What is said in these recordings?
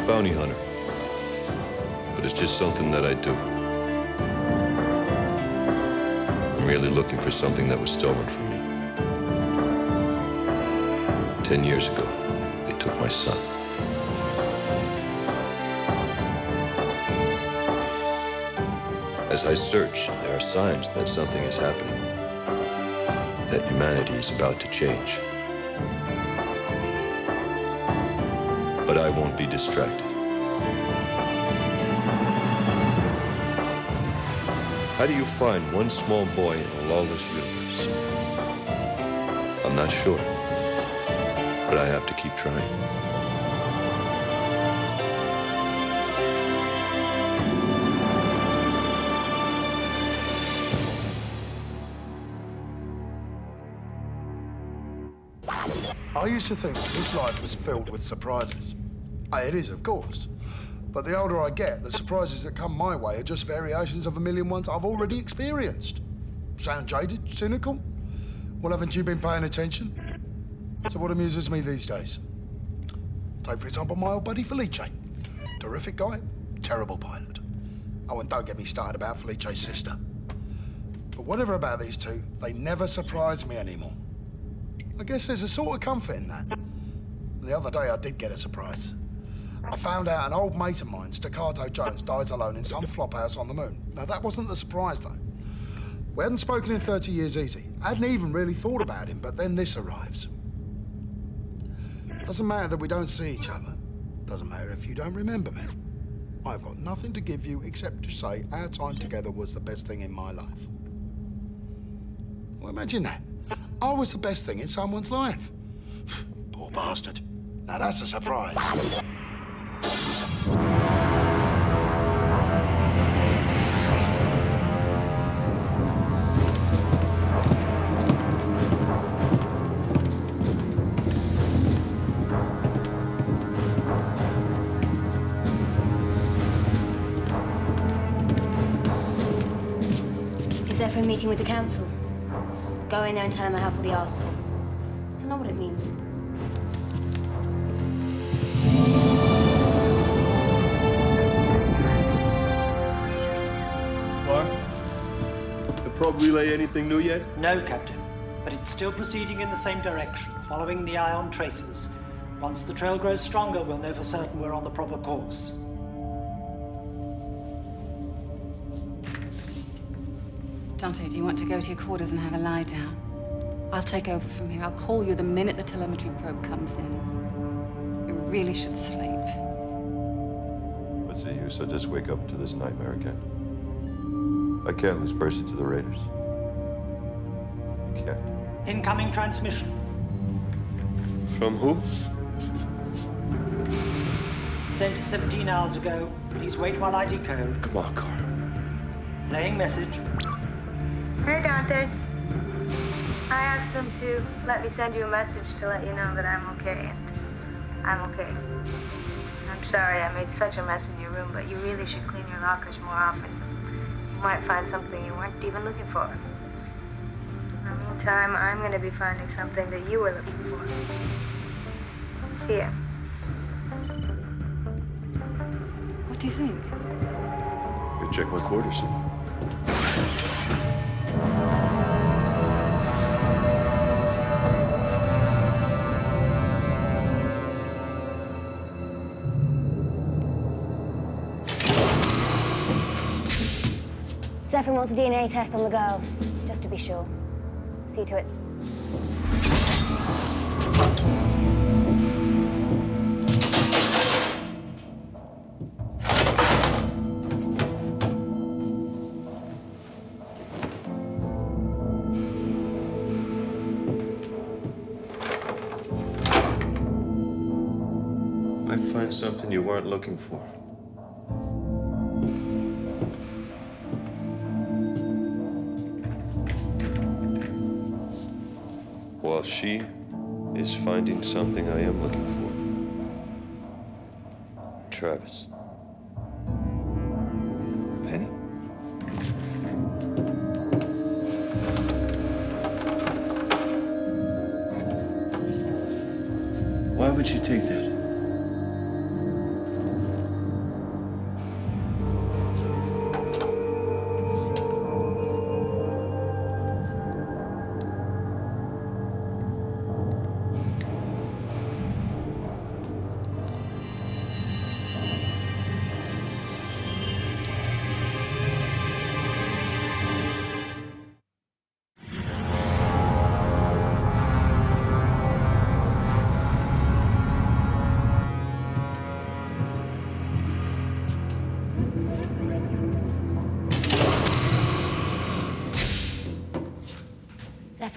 bounty hunter, but it's just something that I do. I'm really looking for something that was stolen from me. 10 years ago, they took my son. As I search, there are signs that something is happening, that humanity is about to change. But I won't be distracted. How do you find one small boy in a lawless universe? I'm not sure, but I have to keep trying. I used to think this life was filled with surprises. It is, of course. But the older I get, the surprises that come my way are just variations of a million ones I've already experienced. Sound jaded? Cynical? Well, haven't you been paying attention? So what amuses me these days? Take, for example, my old buddy Felice. Terrific guy, terrible pilot. Oh, and don't get me started about Felice's sister. But whatever about these two, they never surprise me anymore. I guess there's a sort of comfort in that. The other day, I did get a surprise. I found out an old mate of mine, Staccato Jones, dies alone in some flophouse on the moon. Now, that wasn't the surprise, though. We hadn't spoken in 30 years easy. I hadn't even really thought about him, but then this arrives. Doesn't matter that we don't see each other. Doesn't matter if you don't remember me. I've got nothing to give you except to say our time together was the best thing in my life. Well, imagine that. I was the best thing in someone's life. Poor bastard. Now that's a surprise. He's there for a meeting with the council. Go in there and tell him I have what he asked for. I know what it means. Clark? The probe relay anything new yet? No, Captain. But it's still proceeding in the same direction, following the ion traces. Once the trail grows stronger, we'll know for certain we're on the proper course. Dante, do you want to go to your quarters and have a lie down? I'll take over from here. I'll call you the minute the telemetry probe comes in. You really should sleep. What's the use? I'll just wake up to this nightmare again. I can't lose Percy to the Raiders. I can't. Incoming transmission. From who? Sent 17 hours ago. Please wait while I decode. Come on, Carl. Playing message. Hey, Dante. I asked them to let me send you a message to let you know that I'm okay, and I'm okay. I'm sorry I made such a mess in your room, but you really should clean your lockers more often. You might find something you weren't even looking for. In the meantime, I'm going to be finding something that you were looking for. See ya. What do you think? Go check my quarters. Zephyr wants a DNA test on the girl, just to be sure. See to it. Might find something you weren't looking for. While she is finding something I am looking for. Travis. Penny? Why would she take that?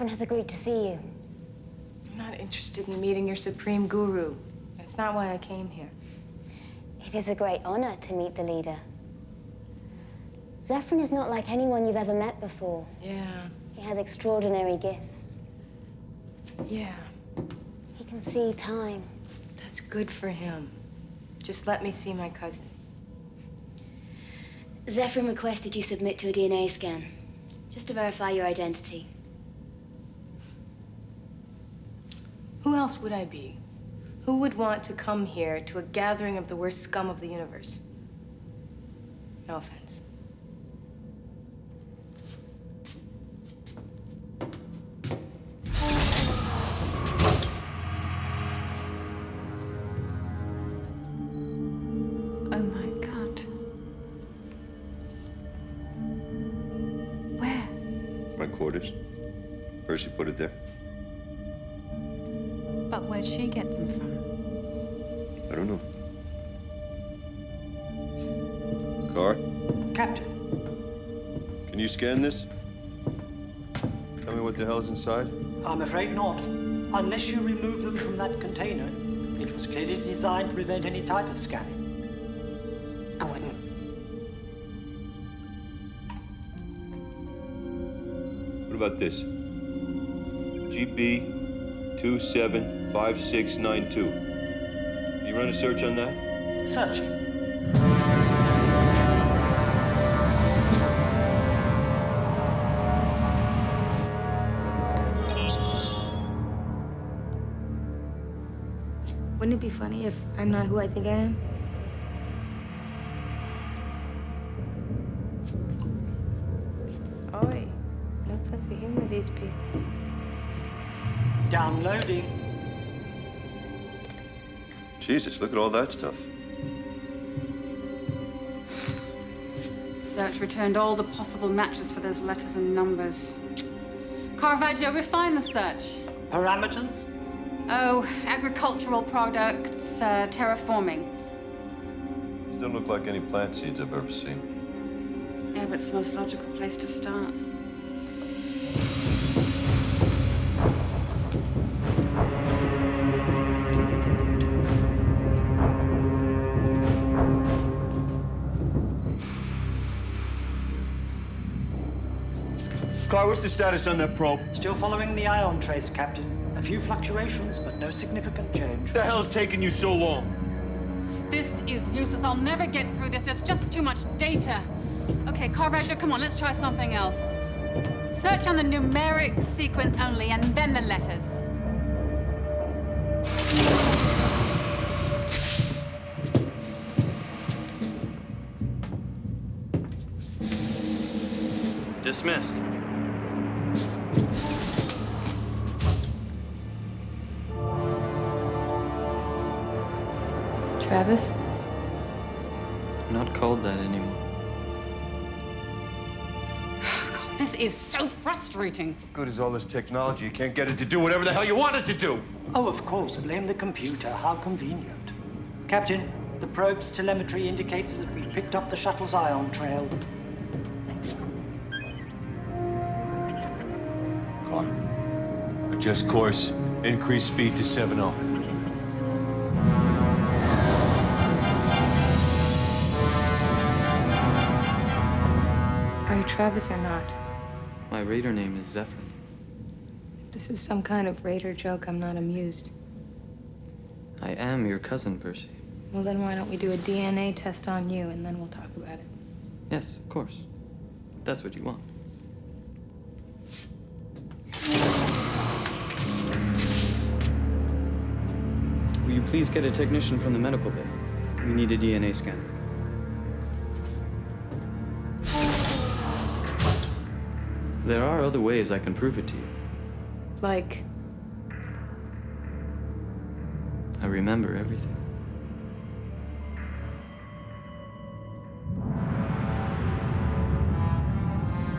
Zephyrin has agreed to see you. I'm not interested in meeting your supreme guru. That's not why I came here. It is a great honor to meet the leader. Zephyrin is not like anyone you've ever met before. Yeah, He has extraordinary gifts. yeah. He can see time. That's good for him. Just let me see my cousin. Zephyrin requested you submit to a DNA scan, just to verify your identity. Who else would I be? Who would want to come here to a gathering of the worst scum of the universe? No offense. Oh my God. Where? My quarters. Percy put it there. But where'd she get them from? I don't know. Car, Captain, can you scan this? Tell me what the hell's inside? I'm afraid not. Unless you remove them from that container, it was clearly designed to prevent any type of scanning. I wouldn't. What about this? GB 275692. You run a search on that? Searching. Wouldn't it be funny if I'm not who I think I am? Oi, no sense of humor, these people. Downloading. Jesus, look at all that stuff. Search returned all the possible matches for those letters and numbers. Caravaggio, refine the search. Parameters? Oh, agricultural products, terraforming. Doesn't look like any plant seeds I've ever seen. Yeah, but it's the most logical place to start. Car, what's the status on that probe? Still following the ion trace, Captain. A few fluctuations, but no significant change. What the hell's taking you so long? This is useless. I'll never get through this. There's just too much data. Okay, Caravaggio, come on, let's try something else. Search on the numeric sequence only, and then the letters. Dismissed. Travis? I'm not called that anymore. This is so frustrating. Good as all this technology, you can't get it to do whatever the hell you want it to do. Oh, of course, blame the computer. How convenient. Captain, the probe's telemetry indicates that we picked up the shuttle's ion trail. Car. Adjust course. Increase speed to 7-0. Are you Travis or not? My raider name is Zephyrin. If this is some kind of raider joke, I'm not amused. I am your cousin, Percy. Well, then why don't we do a DNA test on you, and then we'll talk about it. Yes, of course. If that's what you want. Will you please get a technician from the medical bay? We need a DNA scan. There are other ways I can prove it to you. Like, I remember everything.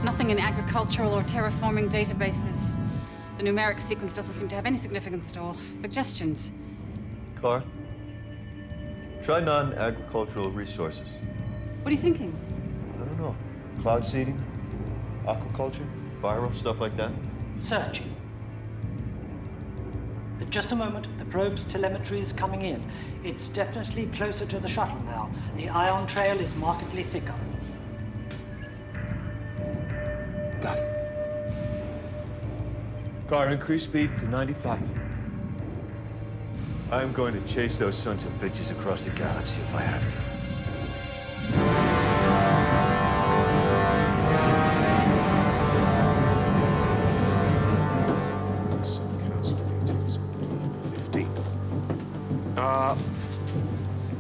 Nothing in agricultural or terraforming databases. The numeric sequence doesn't seem to have any significance at all. Suggestions? Car, try non-agricultural resources. What are you thinking? I don't know. Cloud seeding, aquaculture, viral, stuff like that. Searching. Just a moment. The probe's telemetry is coming in. It's definitely closer to the shuttle now. The ion trail is markedly thicker. Got it. Car, increase speed to 95. I'm going to chase those sons of bitches across the galaxy if I have to. Some council meetings on the 15th.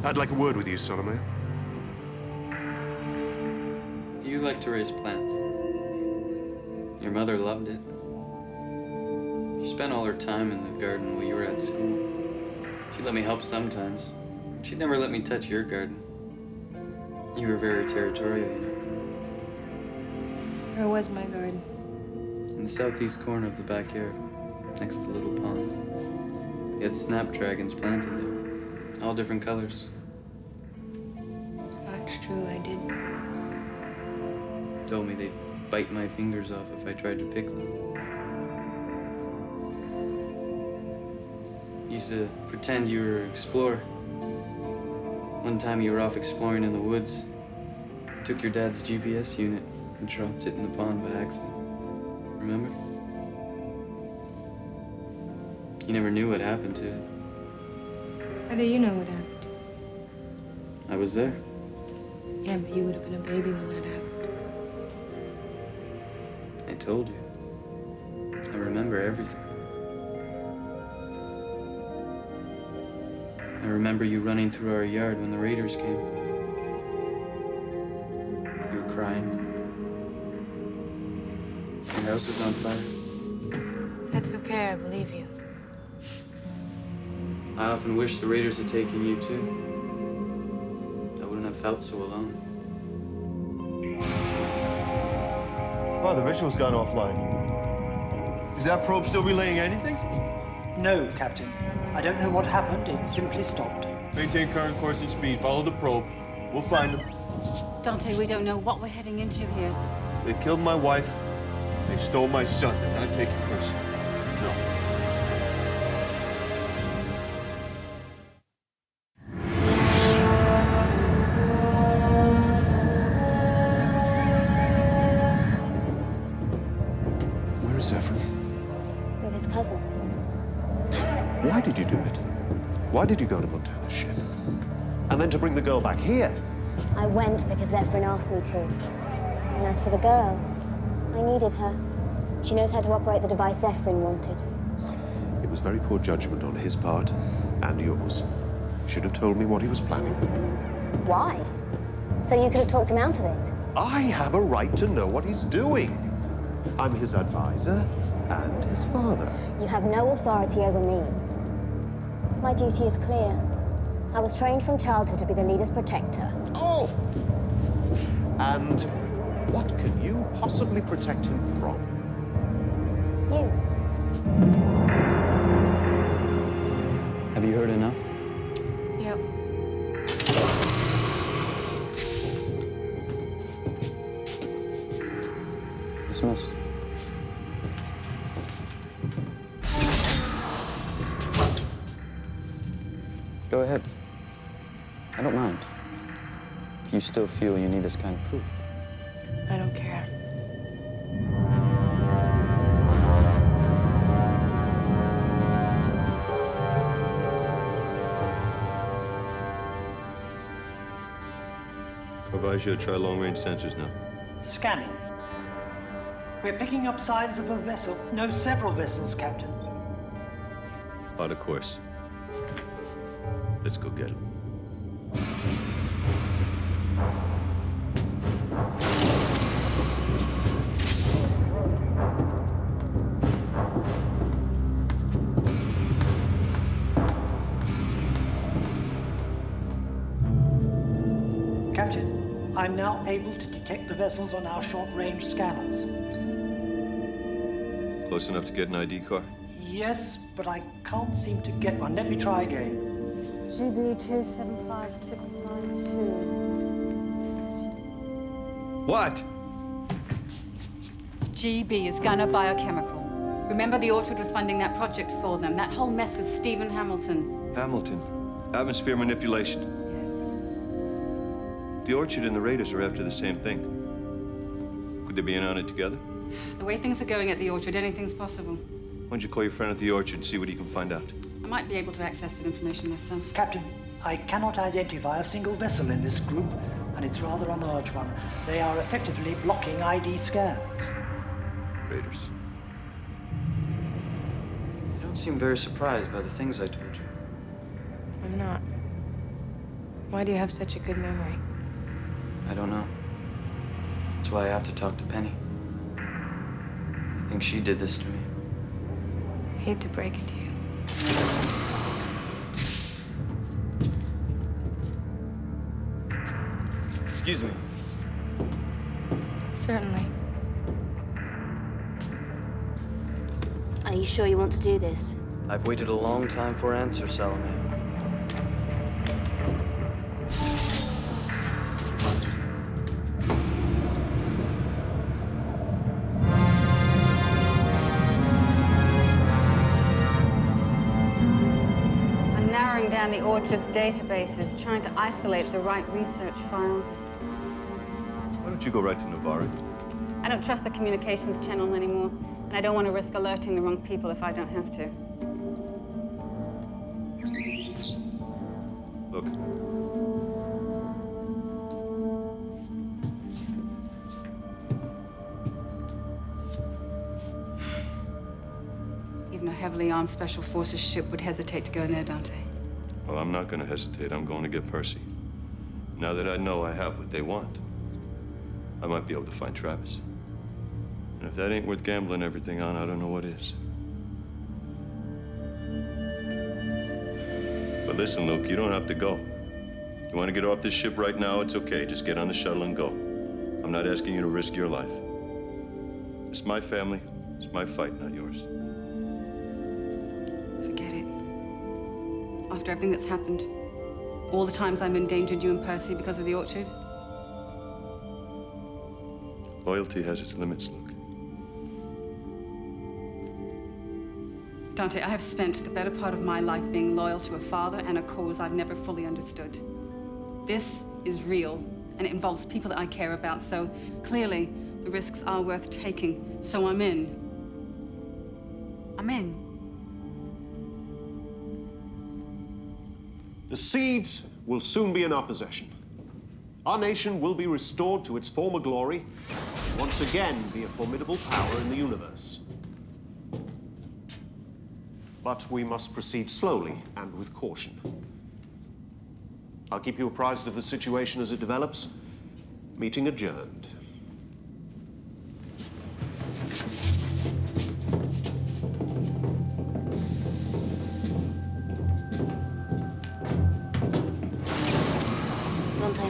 I'd like a word with you, Solomon. Do you like to raise plants? Your mother loved it. She spent all her time in the garden while you were at school. She let me help sometimes. She'd never let me touch your garden. You were very territorial, you know. Where was my garden? In the southeast corner of the backyard, next to the little pond. You had snapdragons planted there, all different colors. That's true, I did. Told me they'd bite my fingers off if I tried to pick them. Used to pretend you were an explorer. One time you were off exploring in the woods. Took your dad's GPS unit and dropped it in the pond by accident. Remember? You never knew what happened to it. How do you know what happened? I was there. Yeah, but you would have been a baby when that happened. I told you. I remember everything. I remember you running through our yard when the raiders came. You were crying. Your house was on fire. That's okay, I believe you. I often wish the raiders had taken you too. I wouldn't have felt so alone. Oh, the visual's gone offline. Is that probe still relaying anything? No, Captain. I don't know what happened. It simply stopped. Maintain current course and speed. Follow the probe. We'll find them. Dante, we don't know what we're heading into here. They killed my wife. They stole my son. They're not taking it personally. No. Where is Ephraim? With his cousin. Why did you do it? Why did you go to Montana's ship? And then to bring the girl back here? I went because Zephyrin asked me to. And as for the girl, I needed her. She knows how to operate the device Zephyrin wanted. It was very poor judgment on his part and yours. Should have told me what he was planning. Why? So you could have talked him out of it. I have a right to know what he's doing. I'm his advisor and his father. You have no authority over me. My duty is clear. I was trained from childhood to be the leader's protector. Oh! And what can you possibly protect him from? You. Have you heard enough? Yep. Dismissed. Go ahead. I don't mind. If you still feel you need this kind of proof. I don't care. Caravaggio, try long-range sensors now. Scanning. We're picking up signs of a vessel. No, several vessels, Captain. Out of course. Let's go get him. Captain, I'm now able to detect the vessels on our short-range scanners. Close enough to get an ID car? Yes, but I can't seem to get one. Let me try again. GB 275692. What? GB is gonna biochemical. Remember, the Orchard was funding that project for them. That whole mess with Stephen Hamilton. Hamilton. Atmosphere manipulation. The Orchard and the Raiders are after the same thing. Could they be in on it together? The way things are going at the Orchard, anything's possible. Why don't you call your friend at the Orchard and see what he can find out? I might be able to access that information myself. Captain, I cannot identify a single vessel in this group, and it's rather a large one. They are effectively blocking ID scans. Raiders. You don't seem very surprised by the things I told you. I'm not. Why do you have such a good memory? I don't know. That's why I have to talk to Penny. I think she did this to me. I hate to break it to you. Excuse me. Certainly. Are you sure you want to do this? I've waited a long time for an answer, Salome. I'm narrowing down the Orchard's databases, trying to isolate the right research files. Why don't you go right to Navarre? I don't trust the communications channel anymore, and I don't want to risk alerting the wrong people if I don't have to. Look. Even a heavily armed Special Forces ship would hesitate to go in there, Dante. Well, I'm not going to hesitate. I'm going to get Percy. Now that I know I have what they want, I might be able to find Travis. And if that ain't worth gambling everything on, I don't know what is. But listen, Luke, you don't have to go. You want to get off this ship right now, it's okay. Just get on the shuttle and go. I'm not asking you to risk your life. It's my family. It's my fight, not yours. Forget it. After everything that's happened, all the times I've endangered you and Percy because of the Orchard. Loyalty has its limits, Luke. Dante, I have spent the better part of my life being loyal to a father and a cause I've never fully understood. This is real, and it involves people that I care about, so clearly the risks are worth taking, so I'm in. I'm in. The seeds will soon be in our possession. Our nation will be restored to its former glory, and once again be a formidable power in the universe. But we must proceed slowly and with caution. I'll keep you apprised of the situation as it develops. Meeting adjourned.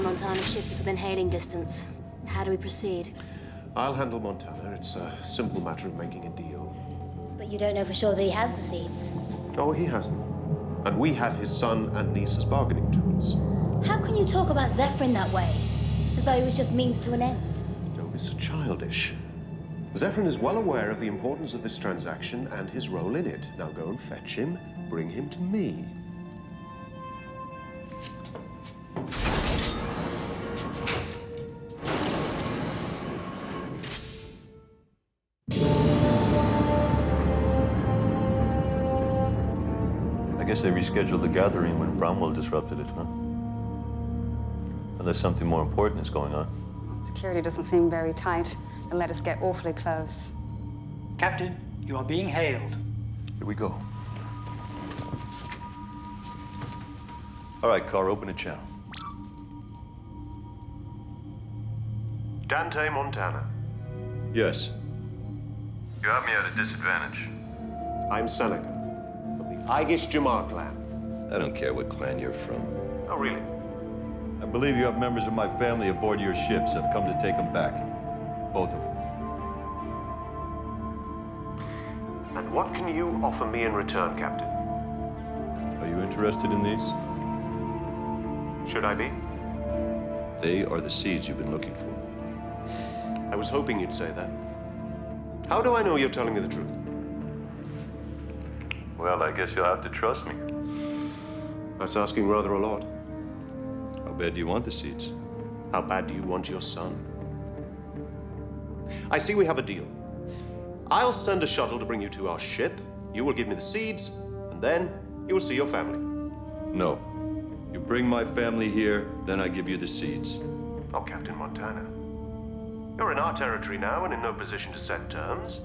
Montana's ship is within hailing distance. How do we proceed? I'll handle Montana. It's a simple matter of making a deal. But you don't know for sure that he has the seeds. Oh, he has them. And we have his son and niece as bargaining tools. How can you talk about Zephyrin that way? As though he was just means to an end. Don't be so childish. Zephyrin is well aware of the importance of this transaction and his role in it. Now go and fetch him. Bring him to me. I guess they rescheduled the gathering when Bromwell disrupted it, huh? Unless something more important is going on. Security doesn't seem very tight and let us get awfully close. Captain, you are being hailed. Here we go. All right, car, open a channel. Dante, Montana. Yes. You have me at a disadvantage. I'm Seneca, of the Igish Jamar clan. I don't care what clan you're from. Oh, really? I believe you have members of my family aboard your ships. I've come to take them back. Both of them. And what can you offer me in return, Captain? Are you interested in these? Should I be? They are the seeds you've been looking for. I was hoping you'd say that. How do I know you're telling me the truth? Well, I guess you'll have to trust me. That's asking rather a lot. How bad do you want the seeds? How bad do you want your son? I see we have a deal. I'll send a shuttle to bring you to our ship. You will give me the seeds, and then you will see your family. No. You bring my family here, then I give you the seeds. Oh, Captain Montana. You're in our territory now and in no position to set terms.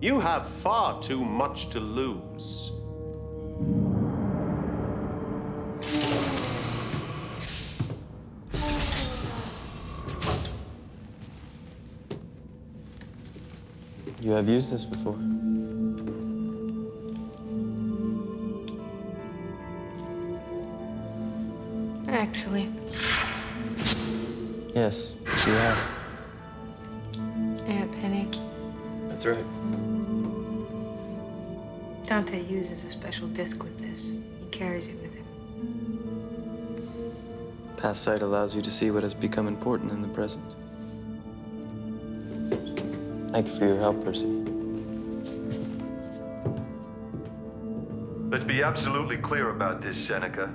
You have far too much to lose. You have used this before. Actually, Yes, you have. Aunt Penny, That's right. Dante uses a special disc with this. He carries it with him. Past sight allows you to see what has become important in the present. Thank you for your help, Percy. Let's be absolutely clear about this, Seneca.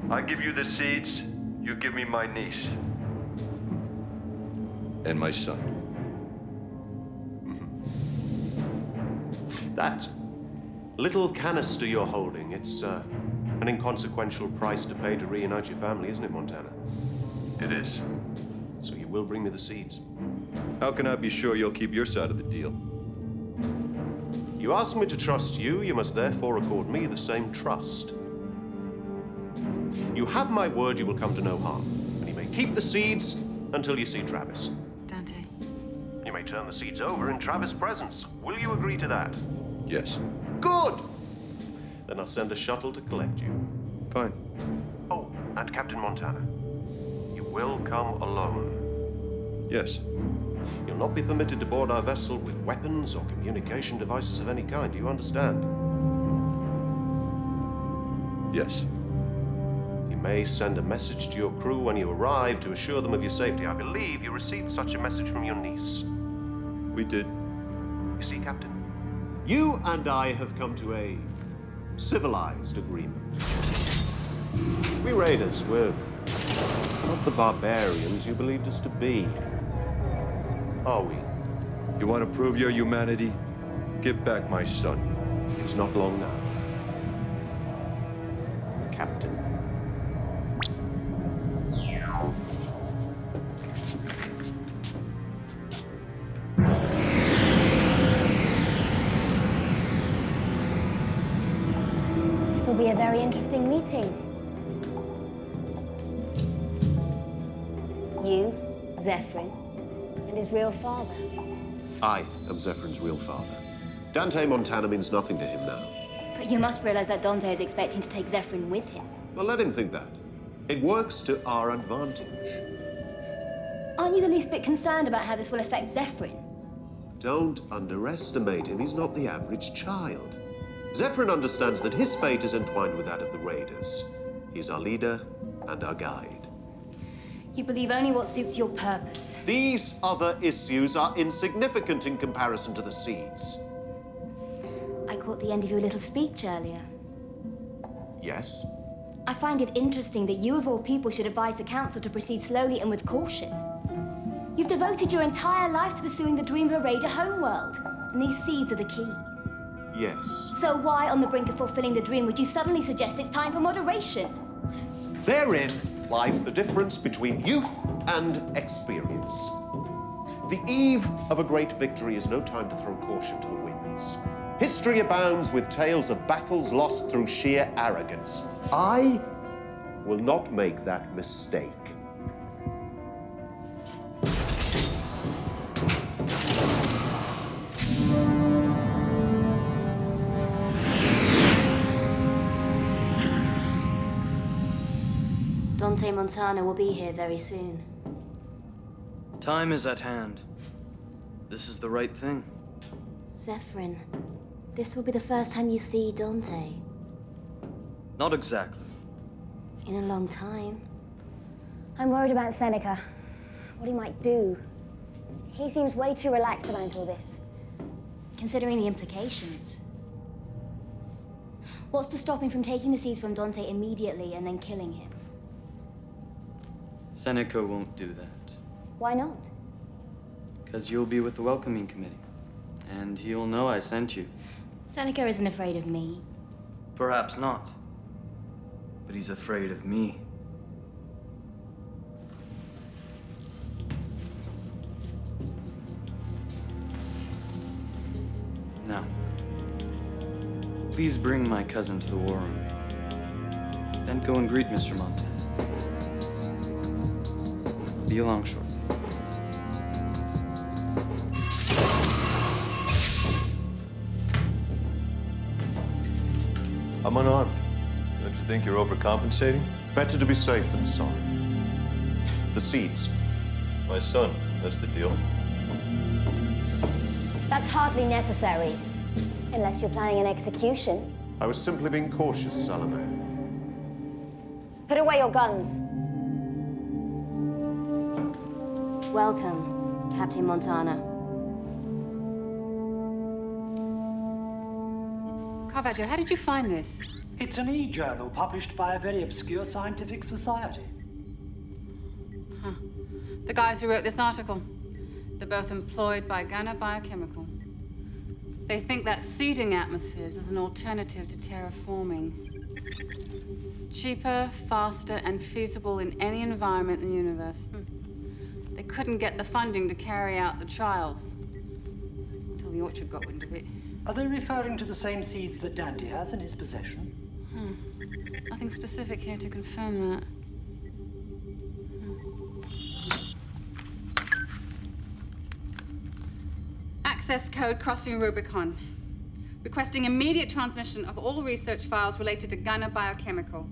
I give you the seeds, you give me my niece. And my son. That little canister you're holding, it's an inconsequential price to pay to reunite your family, isn't it, Montana? It is. So you will bring me the seeds. How can I be sure you'll keep your side of the deal? You ask me to trust you, you must therefore accord me the same trust. You have my word you will come to no harm, and you may keep the seeds until you see Travis. Dante, You may turn the seeds over in Travis' presence. Will you agree to that? Yes. Good! Then I'll send a shuttle to collect you. Fine. Oh, and Captain Montana, you will come alone. Yes. You'll not be permitted to board our vessel with weapons or communication devices of any kind. Do you understand? Yes. You may send a message to your crew when you arrive to assure them of your safety. I believe you received such a message from your niece. We did. You see, Captain, you and I have come to a civilized agreement. We raiders, we're not the barbarians you believed us to be. Are we? You want to prove your humanity? Give back my son. It's not long now. Captain. This will be a very interesting meeting. You, Zephyrin, and his real father. I am Zephyr's real father. Dante Montana means nothing to him now. But you must realize that Dante is expecting to take Zephyrin with him. Well, let him think that. It works to our advantage. Aren't you the least bit concerned about how this will affect Zephyrin? Don't underestimate him. He's not the average child. Zephyrin understands that his fate is entwined with that of the Raiders. He's our leader and our guide. You believe only what suits your purpose. These other issues are insignificant in comparison to the seeds. I caught the end of your little speech earlier. Yes? I find it interesting that you, of all people, should advise the Council to proceed slowly and with caution. You've devoted your entire life to pursuing the dream of a Raider homeworld, and these seeds are the key. Yes. So why, on the brink of fulfilling the dream, would you suddenly suggest it's time for moderation? Therein lies the difference between youth and experience. The eve of a great victory is no time to throw caution to the winds. History abounds with tales of battles lost through sheer arrogance. I will not make that mistake. Dante Montana will be here very soon. Time is at hand. This is the right thing. Zephyrin, this will be the first time you see Dante. Not exactly. In a long time. I'm worried about Seneca. What he might do. He seems way too relaxed about all this. Considering the implications. What's to stop him from taking the seeds from Dante immediately and then killing him? Seneca won't do that. Why not? Because you'll be with the welcoming committee. And he'll know I sent you. Seneca isn't afraid of me. Perhaps not. But he's afraid of me. Now, please bring my cousin to the war room. Then go and greet Mr. Montana. I'll be along shortly. I'm unarmed. Don't you think you're overcompensating? Better to be safe than sorry. The seeds. My son, that's the deal. That's hardly necessary. Unless you're planning an execution. I was simply being cautious, Salome. Put away your guns. Welcome, Captain Montana. Caravaggio, how did you find this? It's an e-journal published by a very obscure scientific society. Huh. The guys who wrote this article, they're both employed by Ghana Biochemical. They think that seeding atmospheres is an alternative to terraforming. Cheaper, faster, and feasible in any environment in the universe. They couldn't get the funding to carry out the trials until the Orchard got wind of it. Are they referring to the same seeds that Dante has in his possession? Nothing specific here to confirm that. Access code crossing Rubicon. Requesting immediate transmission of all research files related to Ghana Biochemical.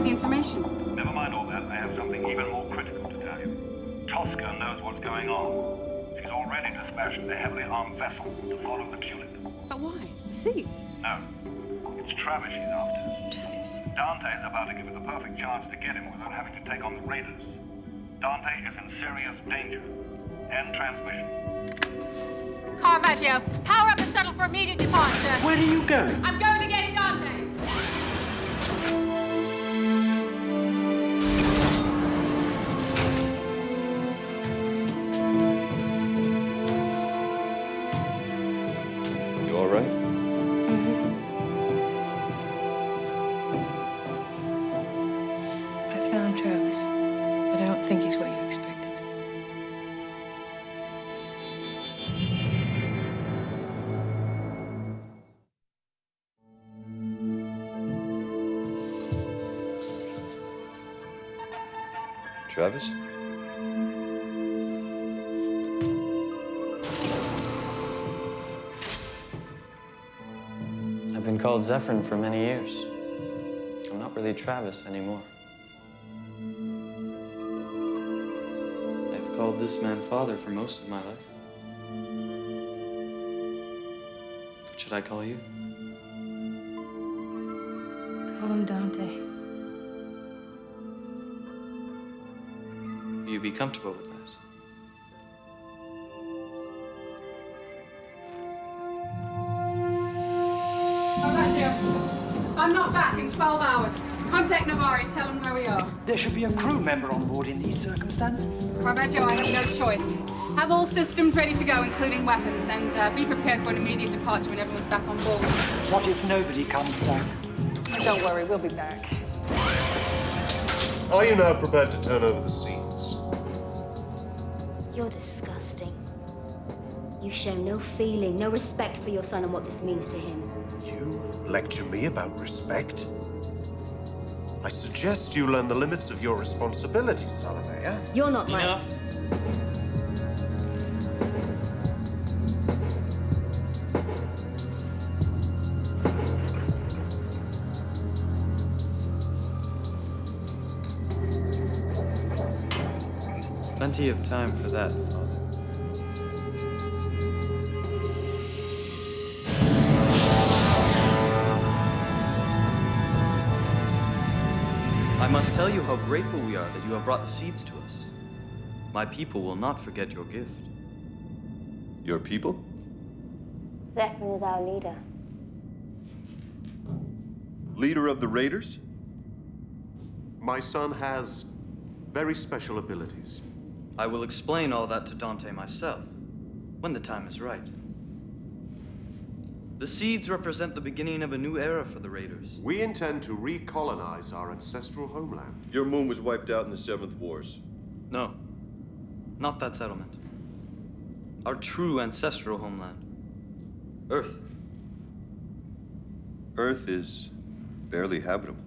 The information. Never mind all that. I have something even more critical to tell you. Tosca knows what's going on. She's already dispatched the heavily armed vessel to follow the tulip. But why? The seeds? No. It's Travis she's after. Travis? Dante's about to give her the perfect chance to get him without having to take on the raiders. Dante is in serious danger. End transmission. Caravaggio, power up the shuttle for immediate departure. Where are you going? I'm going to get Dante. Travis? I've been called Zephyrin for many years. I'm not really Travis anymore. I've called this man father for most of my life. What should I call you? Call him Dante. Will you be comfortable with that? I'm not back in 12 hours. Contact Navari, tell him where we are. There should be a crew member on board in these circumstances. Caravaggio, I have no choice. Have all systems ready to go, including weapons, and be prepared for an immediate departure when everyone's back on board. What if nobody comes back? Don't worry, we'll be back. Are you now prepared to turn over the seeds? You're disgusting. You show no feeling, no respect for your son and what this means to him. You lecture me about respect? I suggest you learn the limits of your responsibilities, Salome, eh? You're not my... Enough. Plenty of time for that, Father. must tell you how grateful we are that you have brought the seeds to us. My people will not forget your gift. Your people? Zephyrin is our leader. Leader of the Raiders? My son has very special abilities. I will explain all that to Dante myself, when the time is right. The seeds represent the beginning of a new era for the Raiders. We intend to recolonize our ancestral homeland. Your moon was wiped out in the 7th Wars. No, not that settlement. Our true ancestral homeland, Earth. Earth is barely habitable.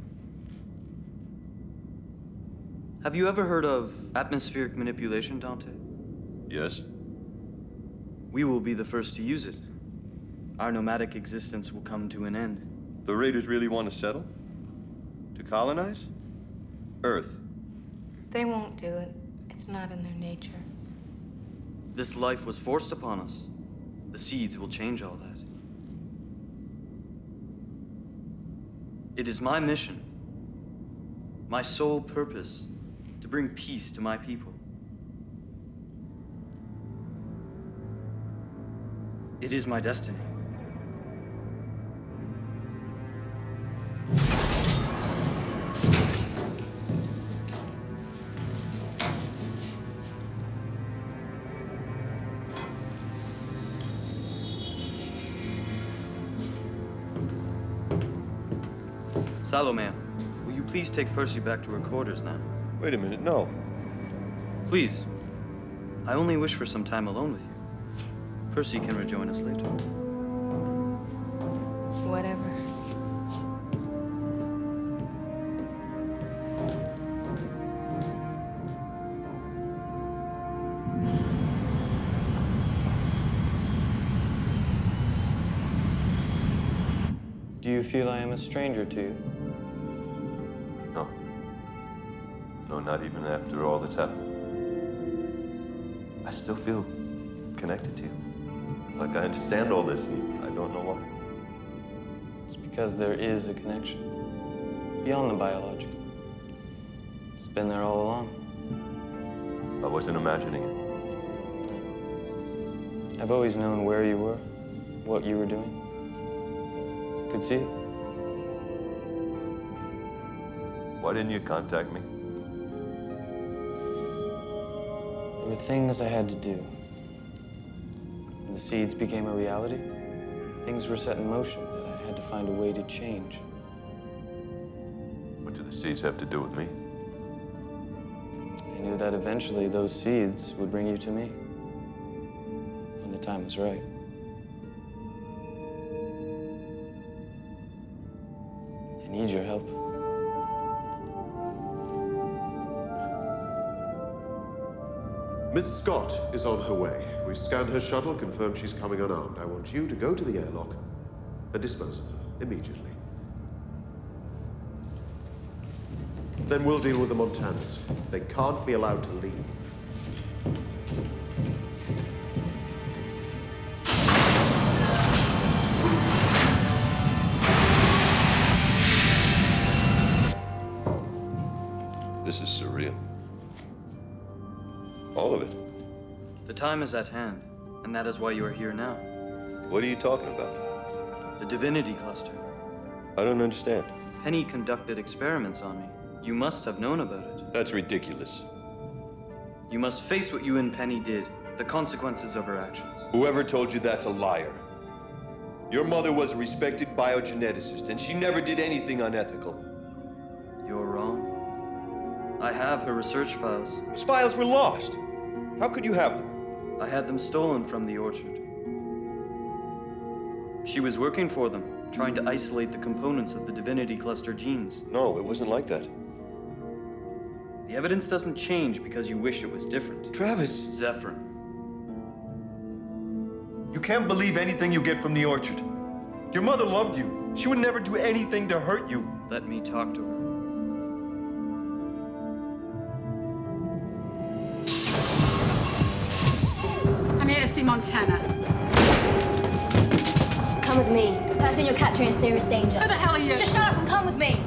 Have you ever heard of atmospheric manipulation, Dante? Yes. We will be the first to use it. Our nomadic existence will come to an end. The Raiders really want to settle? To colonize? Earth. They won't do it. It's not in their nature. This life was forced upon us. The seeds will change all that. It is my mission, my sole purpose, to bring peace to my people. It is my destiny. Salome, will you please take Percy back to her quarters now? Wait a minute, no. Please. I only wish for some time alone with you. Percy can rejoin us later. Whatever. Do you feel I am a stranger to you? No. No, not even after all that's happened. I still feel connected to you. Like I understand all this, and I don't know why. It's because there is a connection. Beyond the biological. It's been there all along. I wasn't imagining it. I've always known where you were, what you were doing. I could see it. Why didn't you contact me? There were things I had to do. When the seeds became a reality, things were set in motion that I had to find a way to change. What do the seeds have to do with me? I knew that eventually those seeds would bring you to me. When the time was right. I need your help. Miss Scott is on her way. We've scanned her shuttle, confirmed she's coming unarmed. I want you to go to the airlock and dispose of her immediately. Then we'll deal with the Montanas. They can't be allowed to leave. This is surreal. All of it. The time is at hand, and that is why you are here now. What are you talking about? The divinity cluster. I don't understand. Penny conducted experiments on me. You must have known about it. That's ridiculous. You must face what you and Penny did, the consequences of her actions. Whoever told you that's a liar. Your mother was a respected biogeneticist, and she never did anything unethical. You're wrong. I have her research files. Those files were lost. How could you have them? I had them stolen from the orchard. She was working for them, trying to isolate the components of the divinity cluster genes. No, it wasn't like that. The evidence doesn't change because you wish it was different. Travis! Zephyrin. You can't believe anything you get from the orchard. Your mother loved you. She would never do anything to hurt you. Let me talk to her. I'm here to see Montana. Come with me. The person you're capturing is serious danger. Who the hell are you? Just shut up and come with me.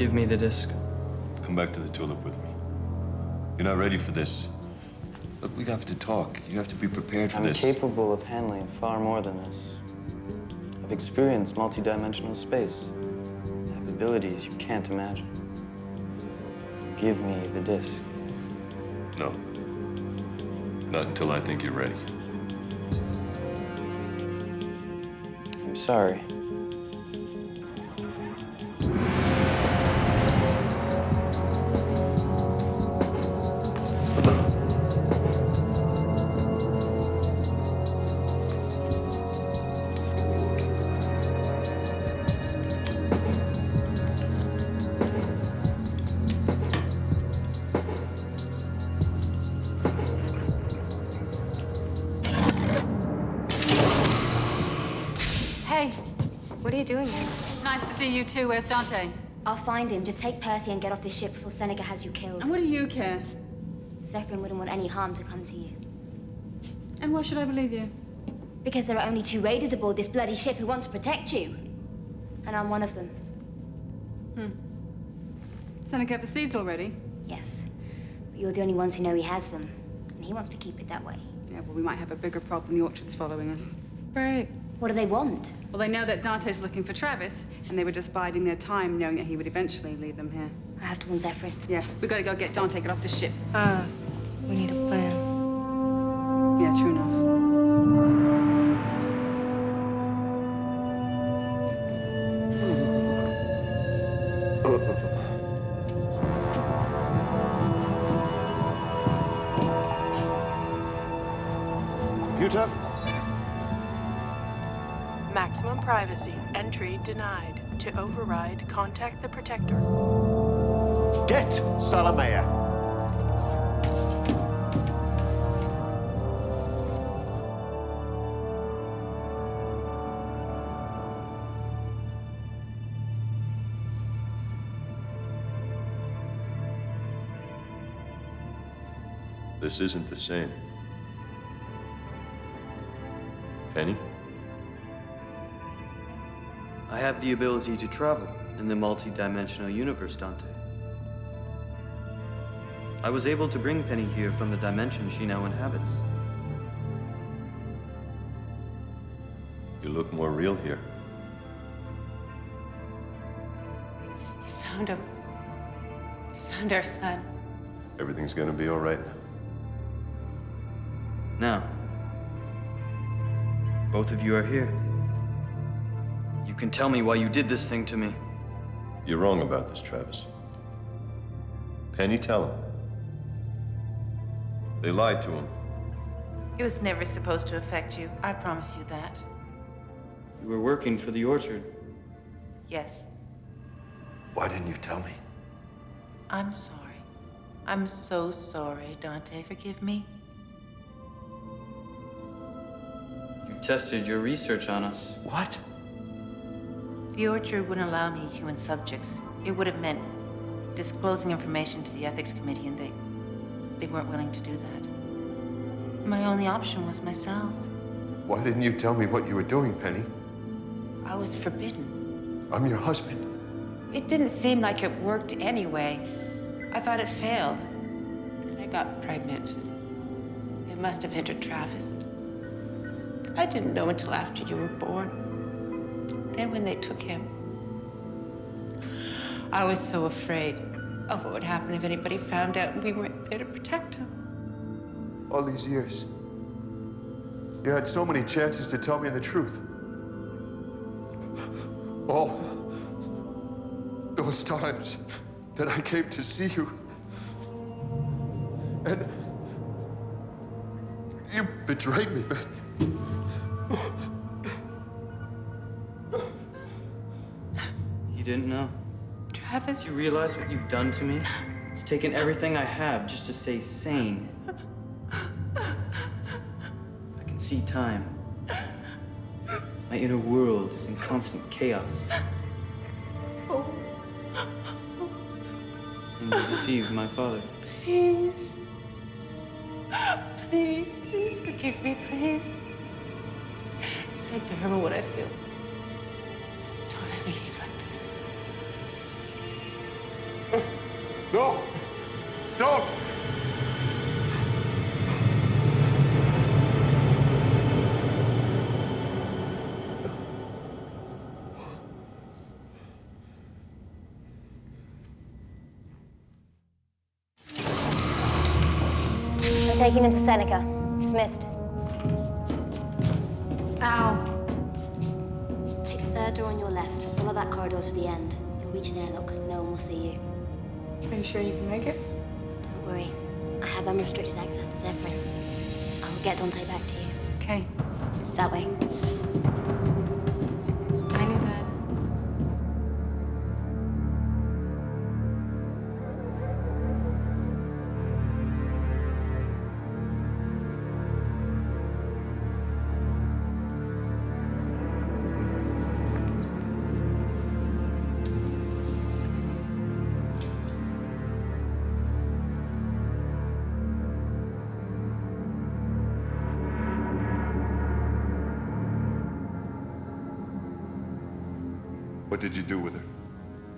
Give me the disc. Come back to the tulip with me. You're not ready for this. Look, we have to talk. You have to be prepared for I'm this. capable of handling far more than this. I've experienced multidimensional space. I have abilities you can't imagine. Give me the disc. No. Not until I think you're ready. I'm sorry. Hey, what are you doing here? Nice to see you too. Where's Dante? I'll find him. Just take Percy and get off this ship before Seneca has you killed. And what do you care? Zephyrin wouldn't want any harm to come to you. And why should I believe you? Because there are only 2 raiders aboard this bloody ship who want to protect you. And I'm one of them. Seneca have the seeds already? Yes. But you're the only ones who know he has them. And he wants to keep it that way. Yeah, well, we might have a bigger problem. The Orchard's following us. Right. What do they want? Well, they know that Dante's looking for Travis, and they were just biding their time, knowing that he would eventually lead them here. I have to warn Zephyrin. Yeah, we gotta go get Dante, get off the ship. We need a plan. Yeah, true enough. Computer? Maximum privacy. Entry denied. To override, contact the Protector. Get Salamea. This isn't the same. Penny? I have the ability to travel in the multi-dimensional universe, Dante. I was able to bring Penny here from the dimension she now inhabits. You look more real here. You found him. You found our son. Everything's gonna be all right now. Now, both of you are here. You can tell me why you did this thing to me. You're wrong about this, Travis. Penny, tell him. They lied to him. It was never supposed to affect you. I promise you that. You were working for the Orchard. Yes. Why didn't you tell me? I'm sorry. I'm so sorry, Dante. Forgive me. You tested your research on us. What? The Orchard wouldn't allow me human subjects. It would have meant disclosing information to the Ethics Committee, and they weren't willing to do that. My only option was myself. Why didn't you tell me what you were doing, Penny? I was forbidden. I'm your husband. It didn't seem like it worked anyway. I thought it failed. Then I got pregnant. It must have hindered Travis. I didn't know until after you were born. Then when they took him, I was so afraid of what would happen if anybody found out and we weren't there to protect him. All these years, you had so many chances to tell me the truth. All those times that I came to see you. And you betrayed me, man. You didn't know? Travis? Do you realize what you've done to me? It's taken everything I have just to stay sane. I can see time. My inner world is in constant chaos. And you deceived my father. Please. Please, please forgive me, please. It's unbearable what I feel. Don't let me leave like this. No! Don't! I'm taking them to Seneca. Dismissed. Ow. Take the third door on your left. Follow that corridor to the end. You'll reach an airlock. No one will see you. Are you sure you can make it? Don't worry. I have unrestricted access to Zephyrin. I will get Dante back to you. Okay. That way. I knew that. What did you do with her?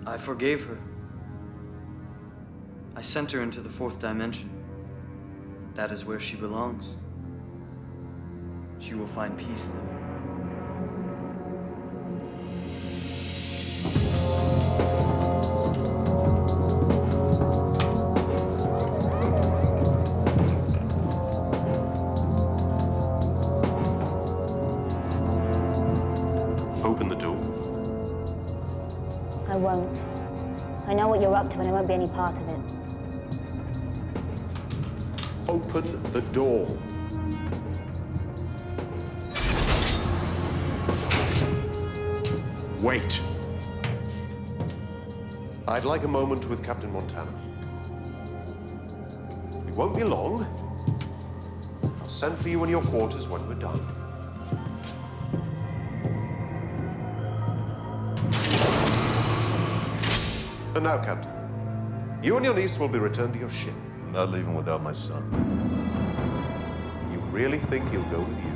I forgave her. I sent her into the fourth dimension. That is where she belongs. She will find peace there. Open the door. I won't. I know what you're up to and I won't be any part of it. Open the door. Wait. I'd like a moment with Captain Montana. It won't be long. I'll send for you in your quarters when we're done. And now, Captain, you and your niece will be returned to your ship. I'm not leaving without my son. You really think he'll go with you?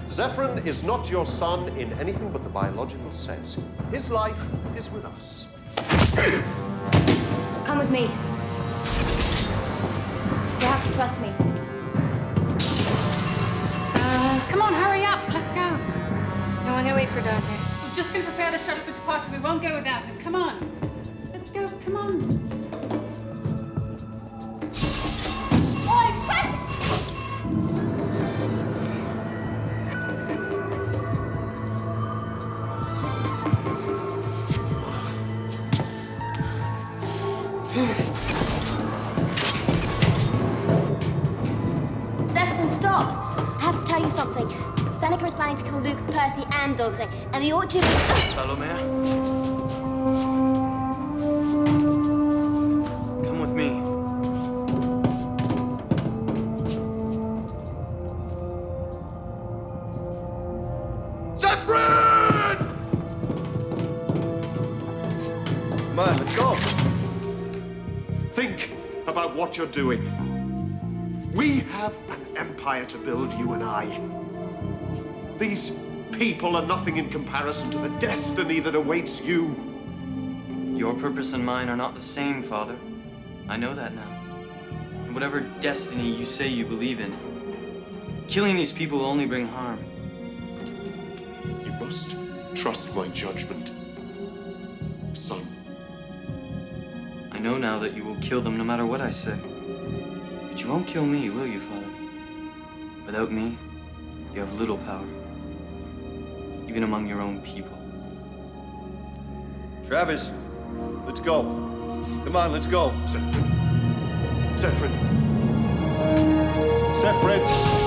Zephyrin is not your son in anything but the biological sense. His life is with us. Come with me. You have to trust me. Come on, hurry up. Let's go. No, I'm gonna wait for Dante. We're just going to prepare the shuttle for departure. We won't go without him. Come on. Let's go. Come on. Zephyrin, stop! I have to tell you something. Seneca is planning to kill Luke, Percy, and Dante, and the Orchard... Salomea? Come with me. Zephyrin! Come on, let's go. Think about what you're doing. We have an empire to build, you and I. These people are nothing in comparison to the destiny that awaits you. Your purpose and mine are not the same, Father. I know that now. And whatever destiny you say you believe in, killing these people will only bring harm. You must trust my judgment, son. I know now that you will kill them no matter what I say. But you won't kill me, will you, Father? Without me, you have little power. Even among your own people. Travis, let's go. Come on, let's go. Zephyrin. Zephyrin. Zephyrin.